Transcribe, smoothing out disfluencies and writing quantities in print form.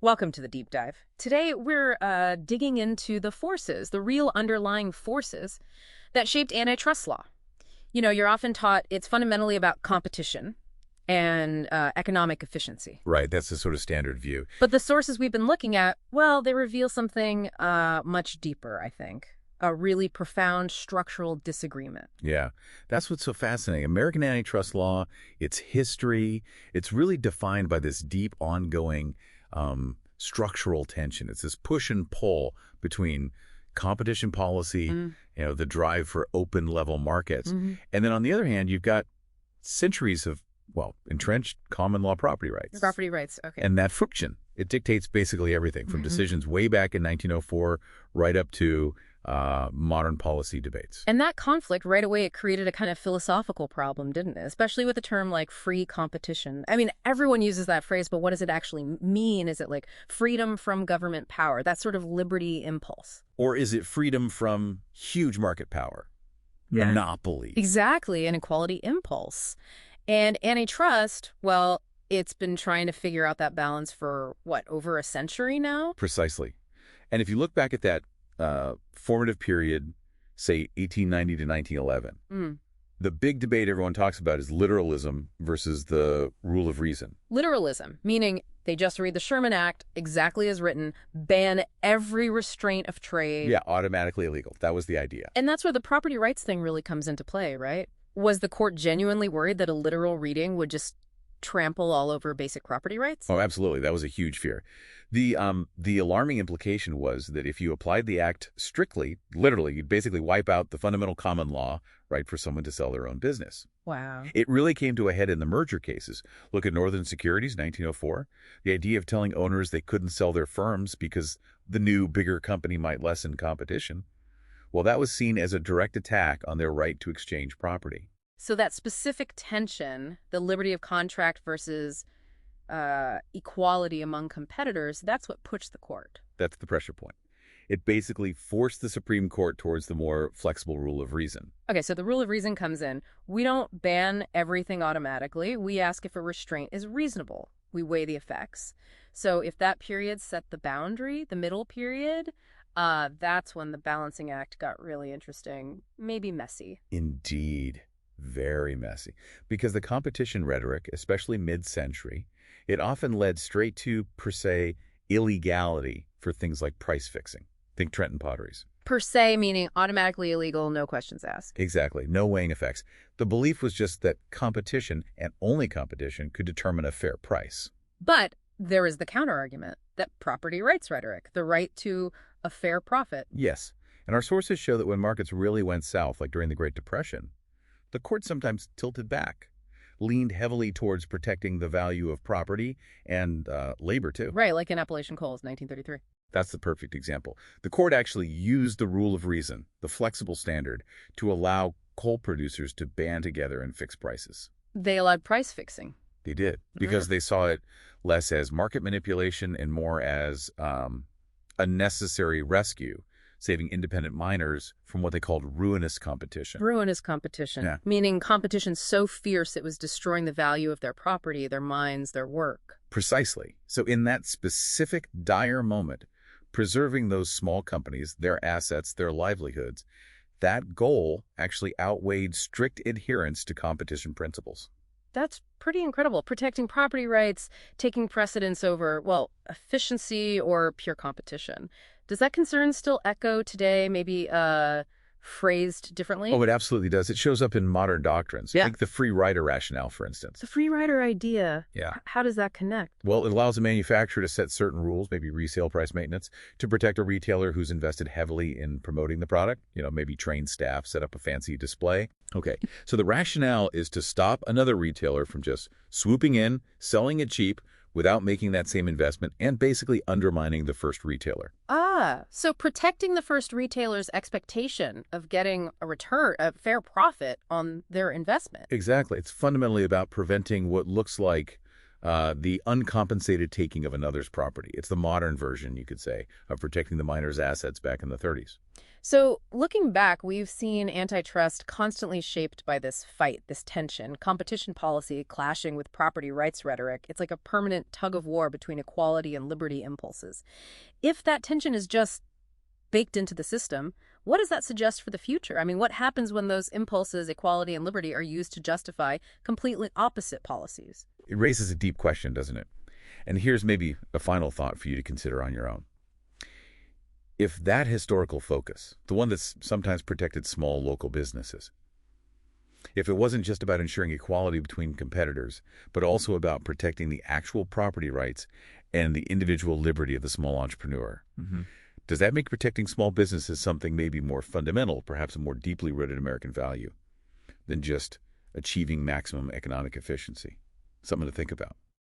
Welcome to the deep dive. Today, we're digging into the forces, the real underlying forces that shaped antitrust law. You know, you're often taught it's fundamentally about competition and economic efficiency. Right, that's the sort of standard view. But the sources we've been looking at, well, they reveal something much deeper, I think. A really profound structural disagreement. Yeah, that's what's so fascinating. American antitrust law, its history, it's really defined by this deep, ongoing structural tension. It's this push and pull between competition policy, the drive for open level markets. And then on the other hand, you've got centuries of, well, entrenched common law property rights. Property rights, okay. And that friction, it dictates basically everything from decisions way back in 1904 right up to modern policy debates. And that conflict, right away, it created a kind of philosophical problem, didn't it? Especially with a term like free competition. I mean, everyone uses that phrase, but what does it actually mean? Is it like freedom from government power, that sort of liberty impulse? Or is it freedom from huge market power, monopolies? Exactly, an equality impulse. And antitrust, well, it's been trying to figure out that balance for, what, over a century now? Precisely. And if you look back at that formative period, say 1890 to 1911, the big debate everyone talks about is literalism versus the rule of reason. Literalism, meaning they just read the Sherman Act exactly as written, ban every restraint of trade. Yeah, automatically illegal. That was the idea. And that's where the property rights thing really comes into play, right? Was the court genuinely worried that a literal reading would just trample all over basic property rights? Oh, absolutely. That was a huge fear. The alarming implication was that if you applied the act strictly, literally, you'd basically wipe out the fundamental common law right for someone to sell their own business. Wow. It really came to a head in the merger cases. Look at Northern Securities, 1904. The idea of telling owners they couldn't sell their firms because the new, bigger company might lessen competition. Well, that was seen as a direct attack on their right to exchange property. So that specific tension, the liberty of contract versus equality among competitors, that's what pushed the court. That's the pressure point. It basically forced the Supreme Court towards the more flexible rule of reason. Okay, so the rule of reason comes in. We don't ban everything automatically. We ask if a restraint is reasonable. We weigh the effects. So if that period set the boundary, the middle period, that's when the balancing act got really interesting, maybe messy. Indeed. Very messy. Because the competition rhetoric, especially mid-century, it often led straight to, per se, illegality for things like price fixing. Think Trenton Potteries. Per se, meaning automatically illegal, no questions asked. Exactly. No weighing effects. The belief was just that competition, and only competition, could determine a fair price. But there is the counterargument, that property rights rhetoric, the right to a fair profit. Yes. And our sources show that when markets really went south, like during the Great Depression, the court sometimes tilted back, leaned heavily towards protecting the value of property and labor, too. Right, like in Appalachian Coals, 1933. That's the perfect example. The court actually used the rule of reason, the flexible standard, to allow coal producers to band together and fix prices. They allowed price fixing. They did, because they saw it less as market manipulation and more as a necessary rescue, saving independent miners from what they called ruinous competition. Ruinous competition, Yeah. meaning competition so fierce it was destroying the value of their property, their mines, their work. Precisely. So in that specific dire moment, preserving those small companies, their assets, their livelihoods, that goal actually outweighed strict adherence to competition principles. That's pretty incredible. Protecting property rights, taking precedence over, well, efficiency or pure competition. Does that concern still echo today, maybe phrased differently? Oh, it absolutely does. It shows up in modern doctrines. Yeah. Think the free rider rationale, for instance. The free rider idea. Yeah. How does that connect? Well, it allows a manufacturer to set certain rules, maybe resale price maintenance, to protect a retailer who's invested heavily in promoting the product. Maybe train staff, set up a fancy display. Okay, so the rationale is to stop another retailer from just swooping in, selling it cheap, without making that same investment and basically undermining the first retailer. So protecting the first retailer's expectation of getting a return, a fair profit on their investment. Exactly. It's fundamentally about preventing what looks like the uncompensated taking of another's property. It's the modern version, you could say, of protecting the miner's assets back in the 30s. So, looking back, we've seen antitrust constantly shaped by this fight, this tension, competition policy clashing with property rights rhetoric. It's like a permanent tug of war between equality and liberty impulses. If that tension is just baked into the system, what does that suggest for the future? I mean, what happens when those impulses, equality and liberty, are used to justify completely opposite policies? It raises a deep question, doesn't it? And here's maybe a final thought for you to consider on your own. If that historical focus, the one that's sometimes protected small local businesses, if it wasn't just about ensuring equality between competitors, but also about protecting the actual property rights and the individual liberty of the small entrepreneur, does that make protecting small businesses something maybe more fundamental, perhaps a more deeply rooted American value, than just achieving maximum economic efficiency? Something to think about.